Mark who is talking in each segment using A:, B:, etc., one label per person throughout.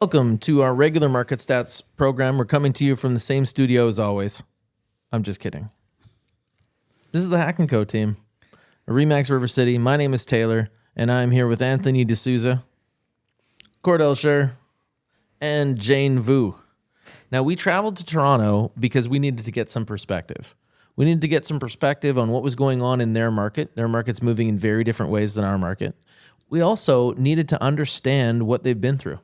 A: Welcome to our regular market stats program. We're coming to you from the same studio as always. I'm just kidding. This is the HACK&Co team, Remax River City. My name is Taylor, and I'm here with Anthony D'Souza, Cordell Scher, and Jane Vu. Now, we traveled to Toronto because we needed to get some perspective. We needed to get some perspective on what was going on in their market. Their market's moving in very different ways than our market. We also needed to understand what they've been through.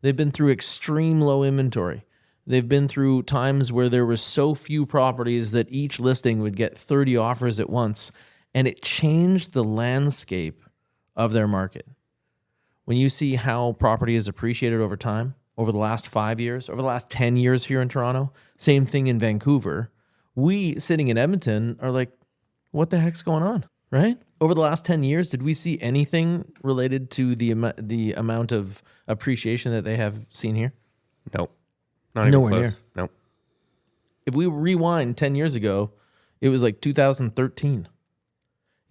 A: They've been through extreme low inventory. They've been through times where there were so few properties that each listing would get 30 offers at once, and it changed the landscape of their market. When you see how property has appreciated over time, over the last 5 years, over the last 10 years here in Toronto, same thing in Vancouver, we sitting in Edmonton are like, what the heck's going on, right? Over the last 10 years, did we see anything related to the amount of appreciation that they have seen here?
B: Nope. Not even
A: Nowhere
B: close.
A: near.
B: Nope.
A: If we rewind 10 years ago, it was like 2013.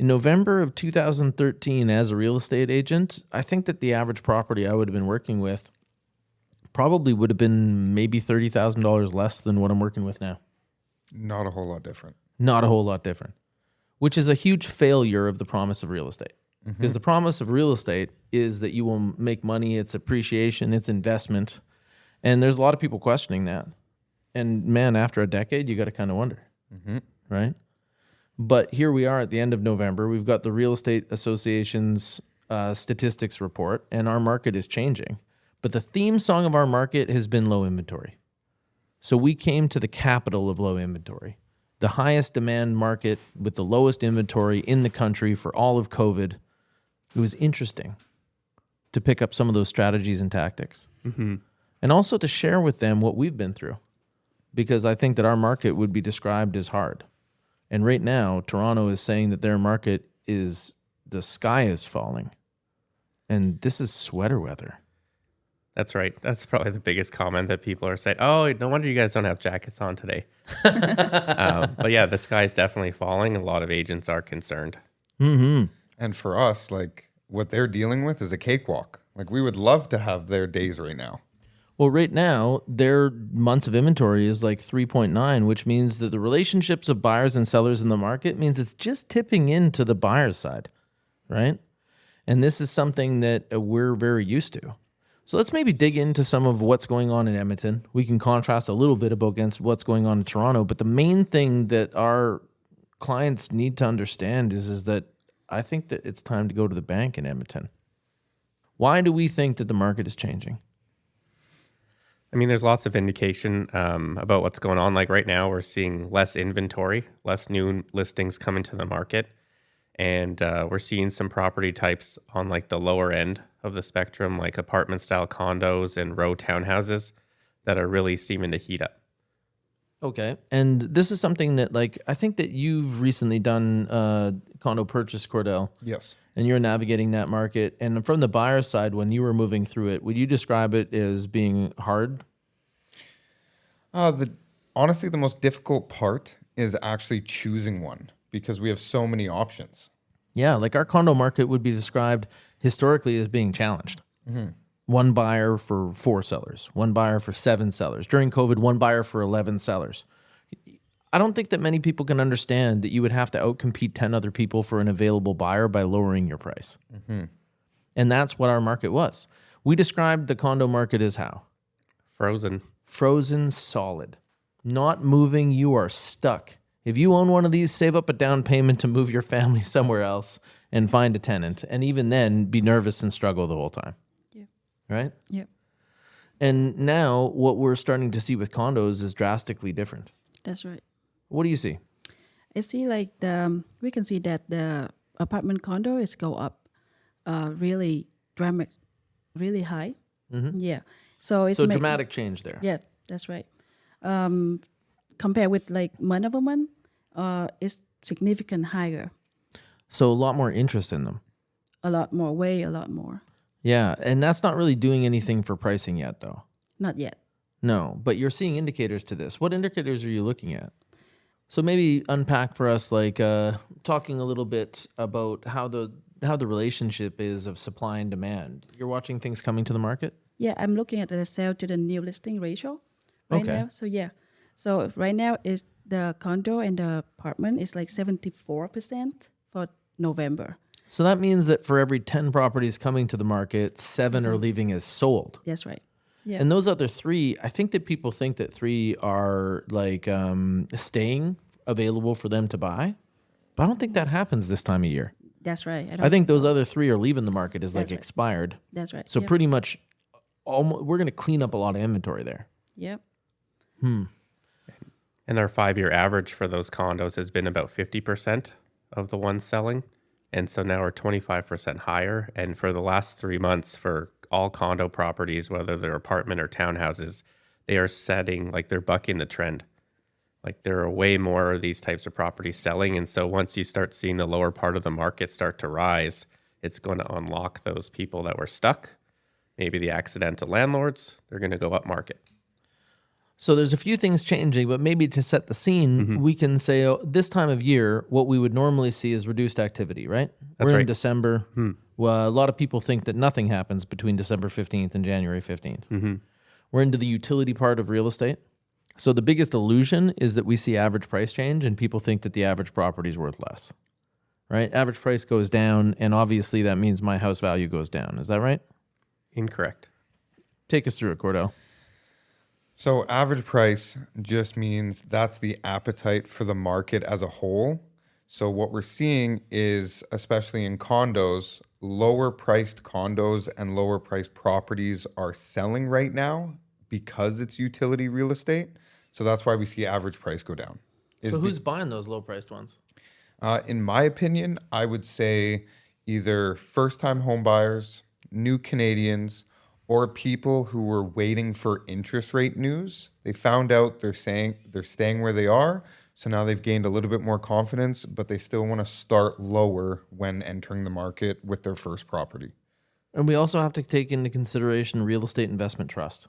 A: In November of 2013, as a real estate agent, I think that the average property I would have been working with probably would have been maybe $30,000 less than what I'm working with now.
C: Not a whole lot different.
A: Not a whole lot different, which is a huge failure of the promise of real estate. Because the promise of real estate is that you will make money, it's appreciation, it's investment. And there's a lot of people questioning that. And man, after a decade, you got to kind of wonder, right? But here we are at the end of November. We've got the Real Estate Association's statistics report, and our market is changing. But the theme song of our market has been low inventory. So we came to the capital of low inventory, the highest demand market with the lowest inventory in the country for all of COVID. It was interesting to pick up some of those strategies and tactics, and also to share with them what we've been through, because I think that our market would be described as hard. And right now, Toronto is saying that their market is, the sky is falling, and this is sweater weather.
B: That's right. That's probably the biggest comment that people are saying. Oh, no wonder you guys don't have jackets on today. But yeah, the sky's definitely falling. A lot of agents are concerned.
C: And for us, like, what they're dealing with is a cakewalk. Like, we would love to have their days right now.
A: Well, right now, their months of inventory is like 3.9, which means that the relationships of buyers and sellers in the market means it's just tipping into the buyer's side, right? And this is something that we're very used to. So let's maybe dig into some of what's going on in Edmonton. We can contrast a little bit against what's going on in Toronto, but the main thing that our clients need to understand is that I think that it's time to go to the bank in Edmonton. Why do we think that the market is changing?
B: I mean, there's lots of indication about what's going on. Like right now, we're seeing less inventory, less new listings coming to the market. And we're seeing some property types on like the lower end of the spectrum, like apartment style condos and row townhouses that are really seeming to heat up.
A: Okay. And this is something that, like, I think that you've recently done condo purchase, Cordell.
C: Yes.
A: And you're navigating that market. And from the buyer side, when you were moving through it, would you describe it as being hard?
C: Honestly, the most difficult part is actually choosing one because we have so many options.
A: Yeah, like our condo market would be described historically as being challenged. One buyer for 4 sellers, one buyer for 7 sellers. During COVID, one buyer for 11 sellers. I don't think that many people can understand that you would have to outcompete 10 other people for an available buyer by lowering your price. And that's what our market was. We described the condo market as how?
B: Frozen.
A: Frozen solid. Not moving, you are stuck. If you own one of these, save up a down payment to move your family somewhere else and find a tenant. And even then, be nervous and struggle the whole time. Right?
D: Yep.
A: And now what we're starting to see with condos is drastically different.
D: That's right.
A: What do you see?
D: I see like we can see that the apartment condo is go up really high. Yeah. So it's
A: Dramatic change there.
D: Yeah, that's right. Compared with like month over month, it's significant higher.
A: So a lot more interest in them.
D: A lot more.
A: Yeah, and that's not really doing anything for pricing yet, though.
D: Not yet.
A: No, but you're seeing indicators to this. What indicators are you looking at? So maybe unpack for us, like talking a little bit about how the relationship is of supply and demand. You're watching things coming to the market?
D: Yeah, I'm looking at the sale to the new listing ratio right
A: Okay.
D: now. So yeah, so right now is the condo and the apartment is like 74% for November.
A: So that means that for every 10 properties coming to the market, 7 are leaving as sold.
D: That's right. Yeah,
A: And those other 3, I think that people think that 3 are like staying available for them to buy. But I don't think that happens this time of year.
D: that's right.
A: I
D: don't
A: think those
D: so.
A: other 3 are leaving the market as like
D: That's right.
A: expired.
D: That's right.
A: So
D: Yep.
A: pretty much we're going to clean up a lot of inventory there.
D: Yep.
B: And our 5-year average for those condos has been about 50% of the ones selling. And so now we're 25% higher. And for the last 3 months, for all condo properties, whether they're apartment or townhouses, they are setting, like they're bucking the trend. Like there are way more of these types of properties selling. And so once you start seeing the lower part of the market start to rise, it's going to unlock those people that were stuck. Maybe the accidental landlords, they're going to go up market.
A: So there's a few things changing, but maybe to set the scene, we can say this time of year, what we would normally see is reduced activity, right?
B: That's
A: We're in
B: right.
A: December. Well, a lot of people think that nothing happens between December 15th and January 15th. We're into the utility part of real estate. So the biggest illusion is that we see average price change and people think that the average property is worth less, right? Average price goes down, and obviously that means my house value goes down. Is that right?
B: Incorrect.
A: Take us through it, Cordell.
C: So average price just means that's the appetite for the market as a whole. So what we're seeing is, especially in condos, lower priced condos and lower priced properties are selling right now because it's utility real estate. So that's why we see average price go down.
A: So who's buying those low-priced ones?
C: In my opinion, I would say either first-time home buyers, new Canadians, or people who were waiting for interest rate news. They found out they're staying where they are, so now they've gained a little bit more confidence, but they still want to start lower when entering the market with their first property.
A: And we also have to take into consideration real estate investment trust.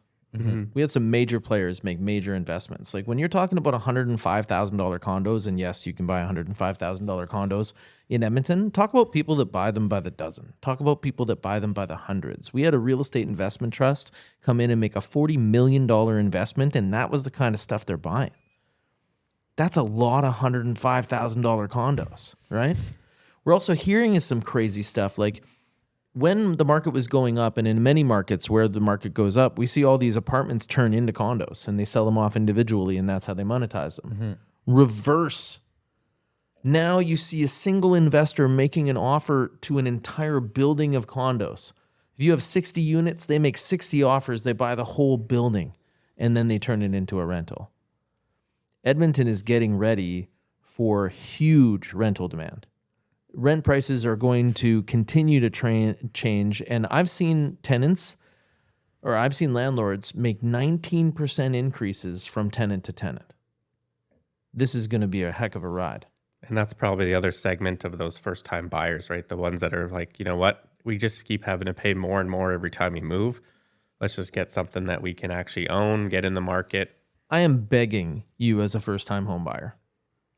A: We had some major players make major investments. Like when you're talking about $105,000 condos, and yes, you can buy $105,000 condos in Edmonton, talk about people that buy them by the dozen. Talk about people that buy them by the hundreds. We had a real estate investment trust come in and make a $40 million investment, and that was the kind of stuff they're buying. That's a lot of $105,000 condos, right? We're also hearing some crazy stuff like when the market was going up, and in many markets where the market goes up, we see all these apartments turn into condos and they sell them off individually, and that's how they monetize them. Reverse. Now you see a single investor making an offer to an entire building of condos. If you have 60 units, they make 60 offers, they buy the whole building, and then they turn it into a rental. Edmonton is getting ready for huge rental demand. Rent prices are going to continue to change. And I've seen landlords make 19% increases from tenant to tenant. This is going to be a heck of a ride.
B: And that's probably the other segment of those first-time buyers, right? The ones that are like, you know what? We just keep having to pay more and more every time we move. Let's just get something that we can actually own, get in the market.
A: I am begging you as a first-time home buyer.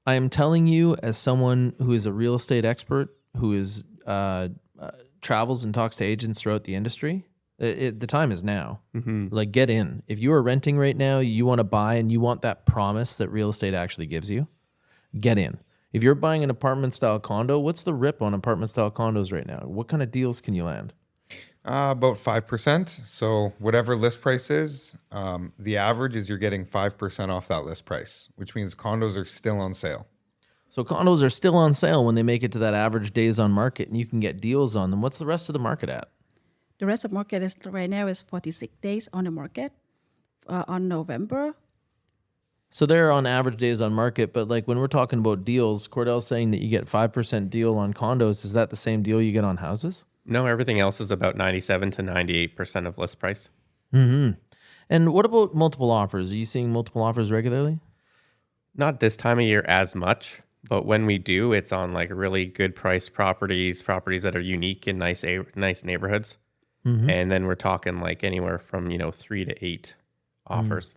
A: I am telling you as someone who is a real estate expert, who is travels and talks to agents throughout the industry, the time is now. Like, get in. If you are renting right now, you want to buy and you want that promise that real estate actually gives you, get in. If you're buying an apartment-style condo, what's the rip on apartment-style condos right now? What kind of deals can you land?
C: About 5%. So whatever list price is, the average is you're getting 5% off that list price, which means condos are still on sale.
A: So condos are still on sale when they make it to that average days on market, and you can get deals on them. What's the rest of the market at?
D: The rest of the market is right now is 46 days on the market on November.
A: So they're on average days on market, but like when we're talking about deals, Cordell's saying that you get 5% deal on condos. Is that the same deal you get on houses?
B: No, everything else is about 97 to 98% of list price.
A: And what about multiple offers? Are you seeing multiple offers regularly?
B: Not this time of year as much, but when we do, it's on like really good price properties that are unique in nice neighborhoods. And then we're talking like anywhere from, 3 to 8 offers.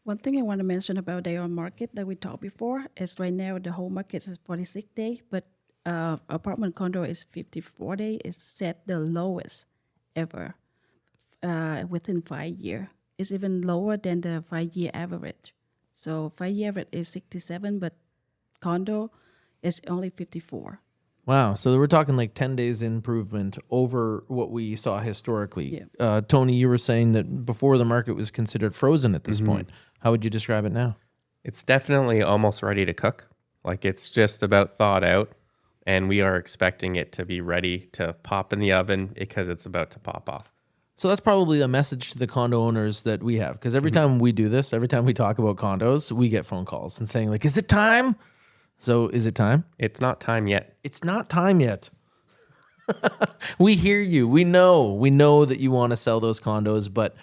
D: One thing I want to mention about day on market that we talked before is right now the whole market is 46 day, but apartment condo is 54 day. Is set the lowest ever within 5 years. It's even lower than the 5-year average. So 5-year average is 67, but condo is only 54.
A: Wow. So we're talking like 10 days improvement over what we saw historically.
D: Yeah.
A: Tony, you were saying that before the market was considered frozen at this point. How would you describe it now?
B: It's definitely almost ready to cook. Like it's just about thawed out, and we are expecting it to be ready to pop in the oven because it's about to pop off.
A: So that's probably a message to the condo owners that we have. Because every time we do this, every time we talk about condos, we get phone calls and saying like, is it time? So is it time?
B: It's not time yet.
A: It's not time yet. We hear you. We know that you want to sell those condos, but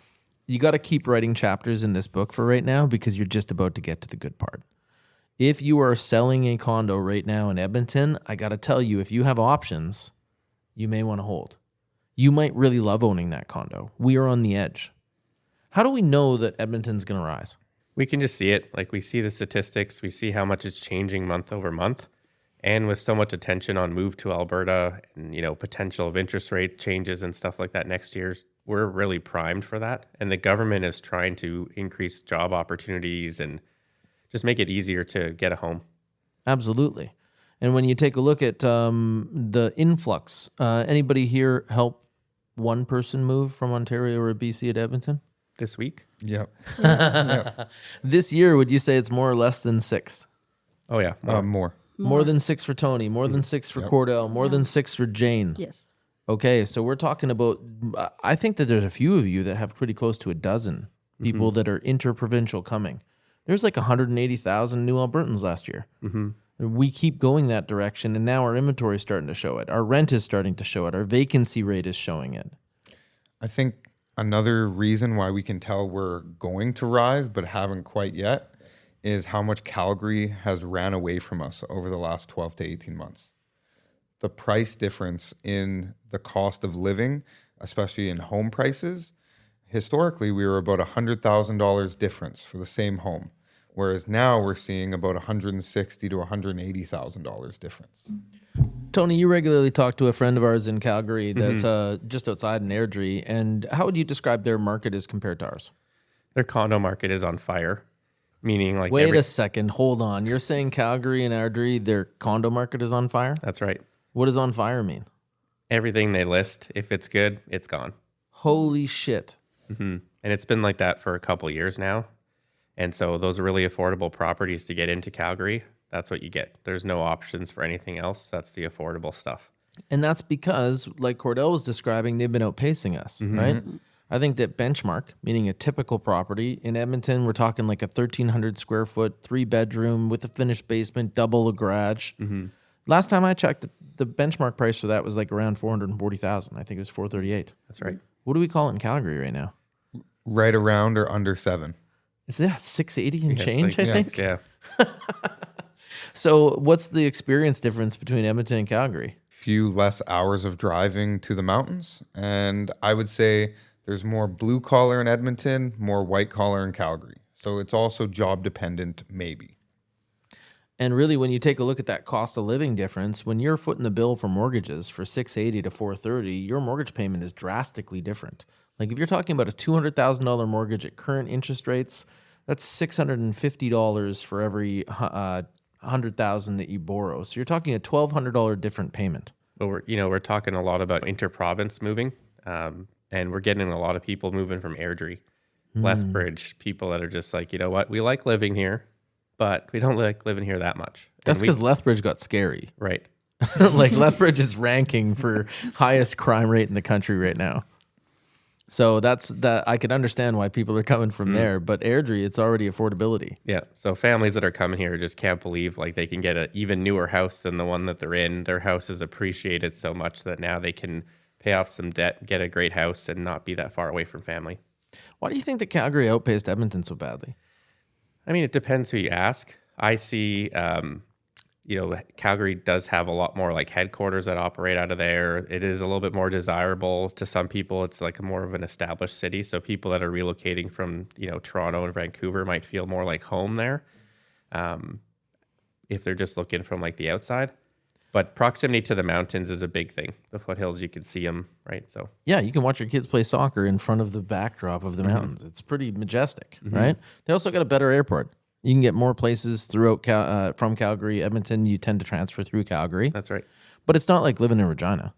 A: you got to keep writing chapters in this book for right now because you're just about to get to the good part. If you are selling a condo right now in Edmonton, I got to tell you, if you have options, you may want to hold. You might really love owning that condo. We are on the edge. How do we know that Edmonton's going to rise?
B: We can just see it. Like we see the statistics, we see how much it's changing month over month. And with so much attention on move to Alberta and, potential of interest rate changes and stuff like that next year, we're really primed for that. And the government is trying to increase job opportunities and just make it easier to get a home.
A: Absolutely. And when you take a look at the influx, anybody here help one person move from Ontario or BC to Edmonton?
B: This week?
C: Yep.
A: This year, would you say it's more or less than 6?
B: Oh, yeah.
C: More.
A: More than 6 for Tony, more than 6 for Cordell, more than 6 for Jane.
D: Yes.
A: Okay, so we're talking about, I think that there's a few of you that have pretty close to a dozen people that are interprovincial coming. There's like 180,000 new Albertans last year. We keep going that direction, and now our inventory is starting to show it. Our rent is starting to show it. Our vacancy rate is showing it.
C: I think another reason why we can tell we're going to rise but haven't quite yet is how much Calgary has ran away from us over the last 12 to 18 months. The price difference in the cost of living, especially in home prices, historically we were about $100,000 difference for the same home, whereas now we're seeing about $160,000 to $180,000 difference.
A: Tony, you regularly talk to a friend of ours in Calgary that's just outside in Airdrie, and how would you describe their market as compared to ours?
B: Their condo market is on fire, meaning like
A: Wait a second, hold on. You're saying Calgary and Airdrie, their condo market is on fire?
B: That's right.
A: What does on fire mean?
B: Everything they list, if it's good, it's gone.
A: Holy shit.
B: And it's been like that for a couple years now. And so those really affordable properties to get into Calgary, that's what you get. There's no options for anything else. That's the affordable stuff.
A: And that's because, like Cordell was describing, they've been outpacing us, right? I think that benchmark, meaning a typical property in Edmonton, we're talking like a 1,300 square foot, 3-bedroom with a finished basement, double a garage. Last time I checked, the benchmark price for that was like around 440,000. I think it was 438.
B: That's right.
A: What do we call it in Calgary right now?
C: Right around or under 7.
A: Is that 680 and
B: Yeah,
A: change?
B: it's
A: I
B: like
A: think.
B: Yeah.
A: So, what's the experience difference between Edmonton and Calgary?
C: Few less hours of driving to the mountains, and I would say there's more blue collar in Edmonton, more white collar in Calgary. So it's also job dependent, maybe.
A: And really, when you take a look at that cost of living difference, when you're footing the bill for mortgages for $680 to $430, your mortgage payment is drastically different. Like if you're talking about a $200,000 mortgage at current interest rates, that's $650 for every $100,000 that you borrow. So you're talking a $1,200 different payment.
B: But we're talking a lot about inter-province moving, and we're getting a lot of people moving from Airdrie, Lethbridge, people that are just like, you know what, we like living here, but we don't like living here that much.
A: That's because Lethbridge got scary.
B: Right.
A: Like Lethbridge is ranking for highest crime rate in the country right now. So that's that. I could understand why people are coming from there, but Airdrie, it's already affordability.
B: Yeah. So families that are coming here just can't believe like they can get an even newer house than the one that they're in. Their house is appreciated so much that now they can pay off some debt, get a great house, and not be that far away from family.
A: Why do you think that Calgary outpaced Edmonton so badly?
B: I mean, it depends who you ask. I see, Calgary does have a lot more like headquarters that operate out of there. It is a little bit more desirable to some people. It's like more of an established city. So people that are relocating from, Toronto and Vancouver might feel more like home there. If they're just looking from like the outside. But proximity to the mountains is a big thing. The foothills, you can see them, right? So
A: Yeah, you can watch your kids play soccer in front of the backdrop of the mountains. It's pretty majestic, right? They also got a better airport. You can get more places throughout from Calgary, Edmonton. You tend to transfer through Calgary,
B: that's right.
A: but it's not like living in Regina.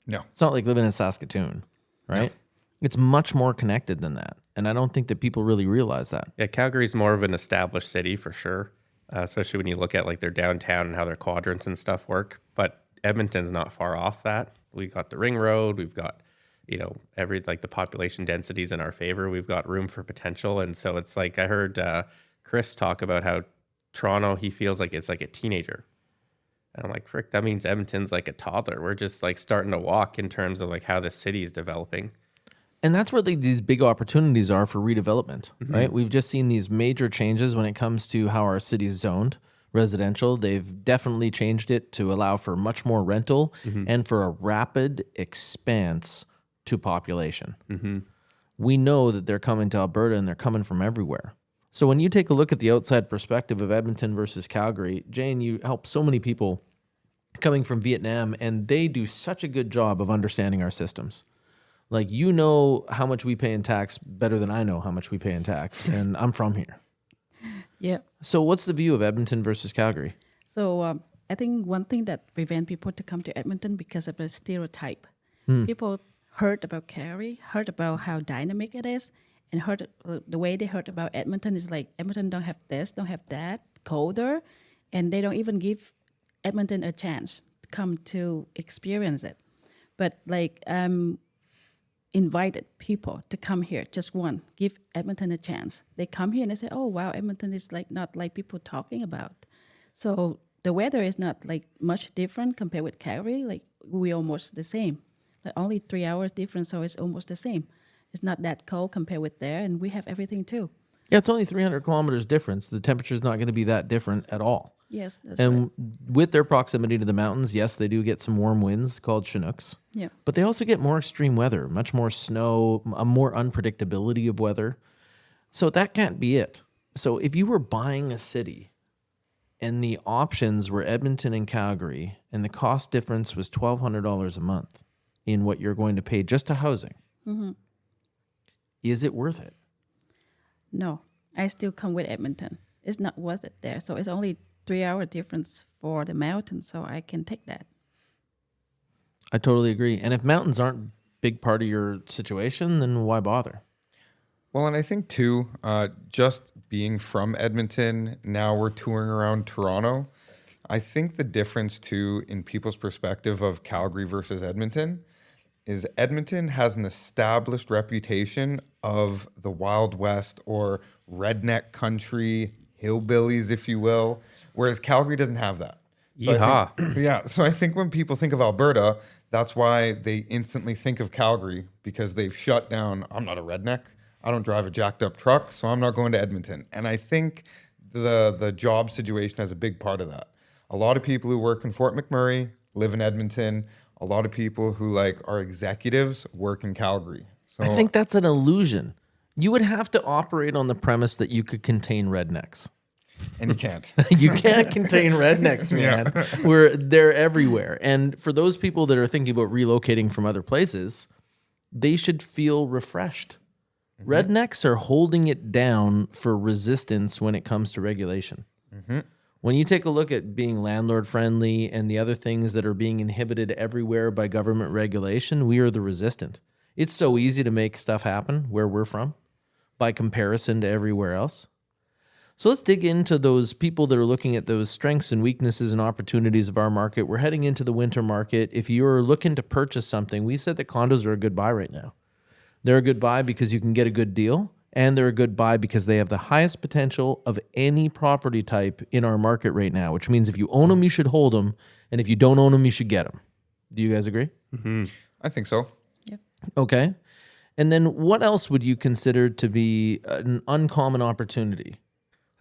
C: No.
A: It's not like living in Saskatoon, right? It's much more connected than that, and I don't think that people really realize that.
B: Yeah, Calgary's more of an established city for sure, especially when you look at like their downtown and how their quadrants and stuff work. But Edmonton's not far off that. We got the ring road. We've got, every like the population densities in our favor. We've got room for potential, and so it's like I heard Chris talk about how Toronto, he feels like it's like a teenager. And I'm like, frick, that means Edmonton's like a toddler. We're just like starting to walk in terms of like how the city is developing.
A: And that's where these big opportunities are for redevelopment, right? We've just seen these major changes when it comes to how our city's zoned residential. They've definitely changed it to allow for much more rental and for a rapid expanse to population. We know that they're coming to Alberta and they're coming from everywhere. So when you take a look at the outside perspective of Edmonton versus Calgary, Jane, you help so many people coming from Vietnam, and they do such a good job of understanding our systems. Like, you know how much we pay in tax better than I know how much we pay in tax, and I'm from here.
D: Yeah.
A: So what's the view of Edmonton versus Calgary?
D: So I think one thing that prevent people to come to Edmonton because of a stereotype. People heard about Calgary, heard about how dynamic it is, and heard the way they heard about Edmonton is like Edmonton don't have this, don't have that, colder, and they don't even give Edmonton a chance to come to experience it. But like invited people to come here, just one, give Edmonton a chance. They come here and they say, oh, wow, Edmonton is like not like people talking about. So the weather is not like much different compared with Calgary. Like we almost the same, like only 3 hours difference. So it's almost the same. It's not that cold compared with there. And we have everything too.
A: Yeah, it's only 300 kilometers difference. The temperature's not going to be that different at all.
D: Yes, that's
A: And
D: right.
A: with their proximity to the mountains, yes, they do get some warm winds called Chinooks.
D: Yeah.
A: But they also get more extreme weather, much more snow, a more unpredictability of weather. So that can't be it. So if you were buying a city and the options were Edmonton and Calgary, and the cost difference was $1,200 a month in what you're going to pay just to housing, is it worth it?
D: No, I still come with Edmonton. It's not worth it there. So it's only 3 hour difference for the mountains. So I can take that.
A: I totally agree. And if mountains aren't a big part of your situation, then why bother?
C: Well, and I think too, just being from Edmonton, now we're touring around Toronto. I think the difference too in people's perspective of Calgary versus Edmonton is Edmonton has an established reputation of the Wild West or redneck country, hillbillies, if you will, whereas Calgary doesn't have that. So I think when people think of Alberta, that's why they instantly think of Calgary, because they've shut down, I'm not a redneck. I don't drive a jacked up truck, so I'm not going to Edmonton. And I think the job situation has a big part of that. A lot of people who work in Fort McMurray live in Edmonton. A lot of people who are executives work in Calgary. So
A: I think that's an illusion. You would have to operate on the premise that you could contain rednecks.
C: and you can't.
A: You can't contain rednecks, man. They're everywhere. And for those people that are thinking about relocating from other places, they should feel refreshed. Rednecks are holding it down for resistance when it comes to regulation. When you take a look at being landlord friendly and the other things that are being inhibited everywhere by government regulation, we are the resistant. It's so easy to make stuff happen where we're from by comparison to everywhere else. So let's dig into those people that are looking at those strengths and weaknesses and opportunities of our market. We're heading into the winter market. If you're looking to purchase something, we said that condos are a good buy right now. They're a good buy because you can get a good deal, and they're a good buy because they have the highest potential of any property type in our market right now, which means if you own them, you should hold them, and if you don't own them, you should get them. Do you guys agree?
C: I think so.
D: Yep.
A: Okay. And then what else would you consider to be an uncommon opportunity?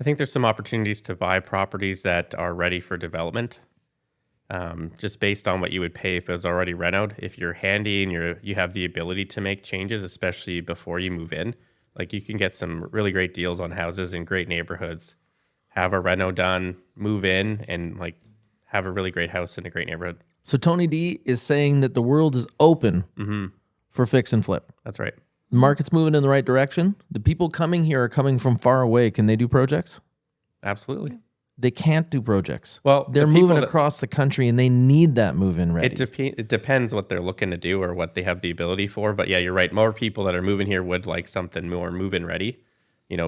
B: I think there's some opportunities to buy properties that are ready for development, just based on what you would pay if it was already renoed. If you're handy and you have the ability to make changes, especially before you move in, like you can get some really great deals on houses in great neighborhoods, have a reno done, move in, and like have a really great house in a great neighborhood.
A: So Tony D is saying that the world is open for fix and flip.
B: That's right.
A: The market's moving in the right direction. The people coming here are coming from far away. Can they do projects?
B: Absolutely.
A: They can't do projects.
B: Well,
A: they're
B: the people
A: moving
B: that-
A: across the country and they need that move-in ready.
B: It depends what they're looking to do or what they have the ability for. But yeah, you're right. More people that are moving here would like something more move-in ready.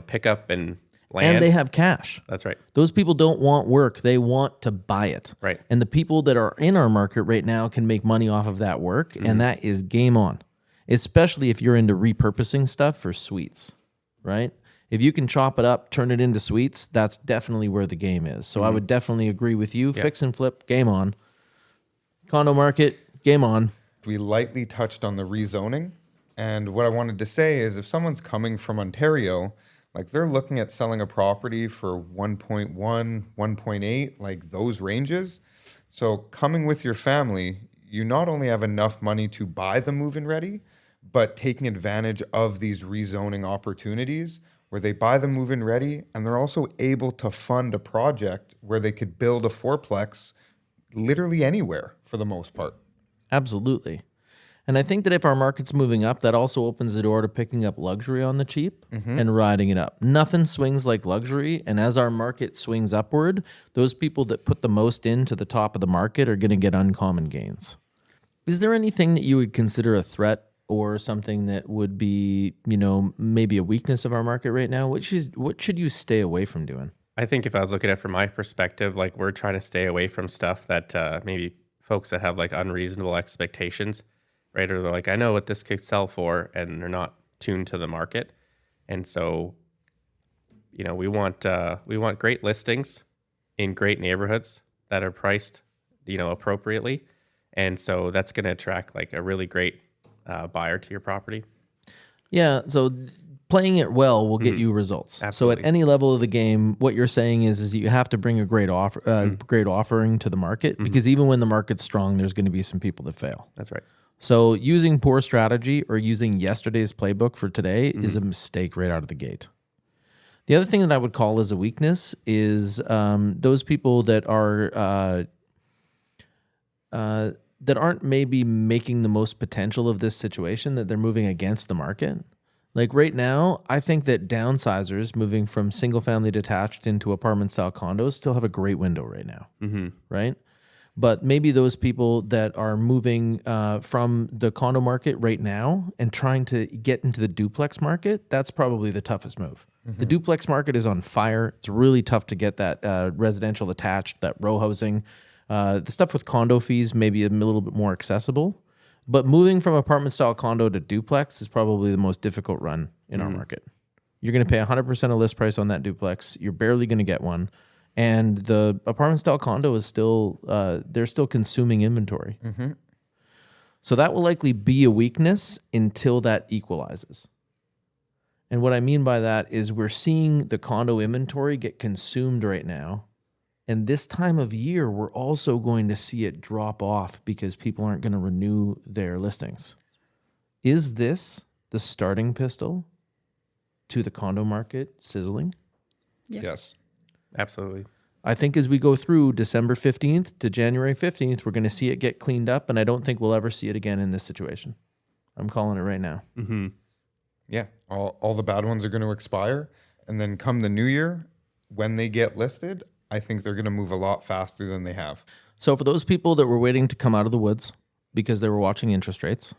B: Pick up and land.
A: And they have cash.
B: That's right.
A: Those people don't want work. They want to buy it.
B: Right.
A: And the people that are in our market right now can make money off of that work. And that is game on, especially if you're into repurposing stuff for suites, right? If you can chop it up, turn it into suites, that's definitely where the game is. So I would definitely agree with you.
B: Yeah.
A: Fix and flip, game on. Condo market, game on.
C: We lightly touched on the rezoning. And what I wanted to say is if someone's coming from Ontario, like they're looking at selling a property for 1.1, 1.8, like those ranges. So coming with your family, you not only have enough money to buy the move-in ready, but taking advantage of these rezoning opportunities where they buy the move-in ready and they're also able to fund a project where they could build a fourplex literally anywhere for the most part.
A: Absolutely. And I think that if our market's moving up, that also opens the door to picking up luxury on the cheap and riding it up. Nothing swings like luxury. And as our market swings upward, those people that put the most into the top of the market are going to get uncommon gains. Is there anything that you would consider a threat or something that would be, maybe a weakness of our market right now? What should you stay away from doing?
B: I think if I was looking at it from my perspective, like we're trying to stay away from stuff that maybe folks that have like unreasonable expectations, right? Or they're like, I know what this could sell for, and they're not tuned to the market. And so, we want great listings in great neighborhoods that are priced, appropriately. And so that's going to attract like a really great buyer to your property.
A: Yeah, so playing it well will get you results.
B: Absolutely.
A: So at any level of the game, what you're saying is you have to bring a great offer, great offering to the market, because even when the market's strong, there's going to be some people that fail.
B: That's right.
A: So using poor strategy or using yesterday's playbook for today is a mistake right out of the gate. The other thing that I would call as a weakness is those people that are that aren't maybe making the most potential of this situation, that they're moving against the market. Like right now, I think that downsizers moving from single family detached into apartment style condos still have a great window right now, right? But maybe those people that are moving from the condo market right now and trying to get into the duplex market, that's probably the toughest move. The duplex market is on fire. It's really tough to get that residential attached, that row housing. The stuff with condo fees may be a little bit more accessible. But moving from apartment style condo to duplex is probably the most difficult run in our market. You're going to pay 100% of list price on that duplex. You're barely going to get one. And the apartment style condo is still, they're still consuming inventory. So that will likely be a weakness until that equalizes. And what I mean by that is we're seeing the condo inventory get consumed right now. And this time of year, we're also going to see it drop off because people aren't going to renew their listings. Is this the starting pistol to the condo market sizzling?
D: Yeah.
C: Yes.
B: Absolutely.
A: I think as we go through December 15th to January 15th, we're going to see it get cleaned up, and I don't think we'll ever see it again in this situation. I'm calling it right now.
C: Yeah. All the bad ones are going to expire. And then come the new year, when they get listed, I think they're going to move a lot faster than they have.
A: So for those people that were waiting to come out of the woods because they were watching interest rates,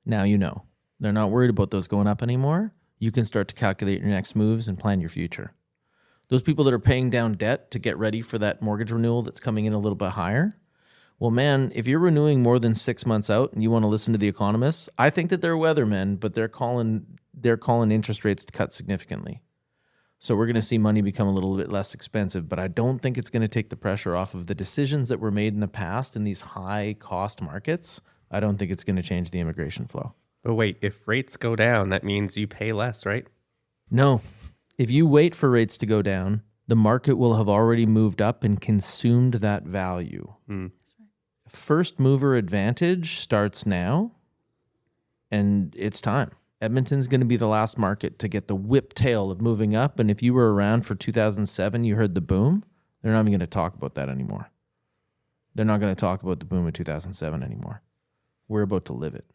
A: now you know. They're not worried about those going up anymore. You can start to calculate your next moves and plan your future. Those people that are paying down debt to get ready for that mortgage renewal that's coming in a little bit higher, well, man, if you're renewing more than 6 months out and you want to listen to the economists, I think that they're weathermen, but they're calling interest rates to cut significantly. So we're going to see money become a little bit less expensive, but I don't think it's going to take the pressure off of the decisions that were made in the past in these high cost markets. I don't think it's going to change the immigration flow.
B: But wait, if rates go down, that means you pay less, right?
A: No. If you wait for rates to go down, the market will have already moved up and consumed that value. First mover advantage starts now, and it's time. Edmonton's going to be the last market to get the whip tail of moving up. And if you were around for 2007, you heard the boom. They're not even going to talk about that anymore. They're not going to talk about the boom of 2007 anymore. We're about to live it.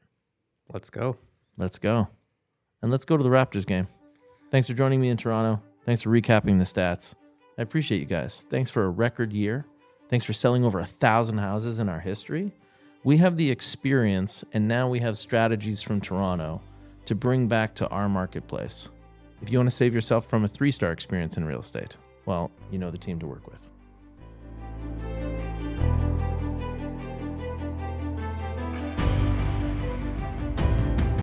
B: Let's go.
A: Let's go. And let's go to the Raptors game. Thanks for joining me in Toronto. Thanks for recapping the stats. I appreciate you guys. Thanks for a record year. Thanks for selling over 1,000 houses in our history. We have the experience, and now we have strategies from Toronto to bring back to our marketplace. If you want to save yourself from a 3-star experience in real estate, well, you know the team to work with.